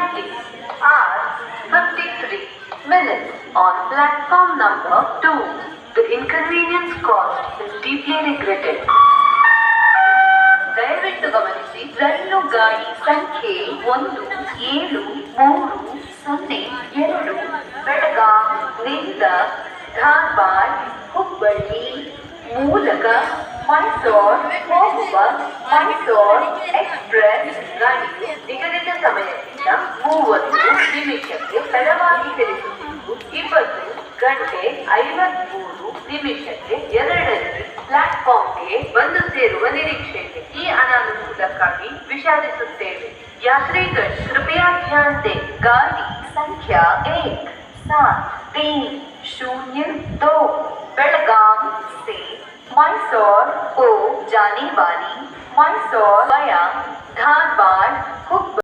waiting hours 53 minutes on platform number 2. The inconvenience caused is deeply regretted. ದಯವಿಟ್ಟು ಗಮನಿಸಿ, ರೈಲು ಗಾಡಿ ಸಂಖ್ಯೆ 1730 ಬೆಳಗಾಂ ನಿಂದ ಧಾರವಾಡ ಹುಬ್ಬಳ್ಳಿ ಮೂಲಕ ಮೈಸೂರು ಹೋಗುವ ಮೈಸೂರು ಎಕ್ಸ್ಪ್ರೆಸ್ ಗಾಡಿಯು ನಿಗದಿತ ಸಮಯದಿಂದ 30 ನಿಮಿಷಕ್ಕೆ ತಡವಾಗಿ ಚಲಿಸುತ್ತಿದ್ದು 20:53 ಎರಡನೇ ಪ್ಲಾಟ್ಫಾರ್ಮ್ಗೆ ಬಂದು ಸೇರುವ ನಿರೀಕ್ಷೆ ಇದೆ. ಈ ಅನಾನುಕೂಲಕ್ಕಾಗಿ ವಿಷಾದಿಸುತ್ತೇವೆ. यात्रीगण कृपया ध्यान दें, गाड़ी संख्या 1730 बेलगाम से मैसूर को जाने वाली मैसूर वया धारवाड़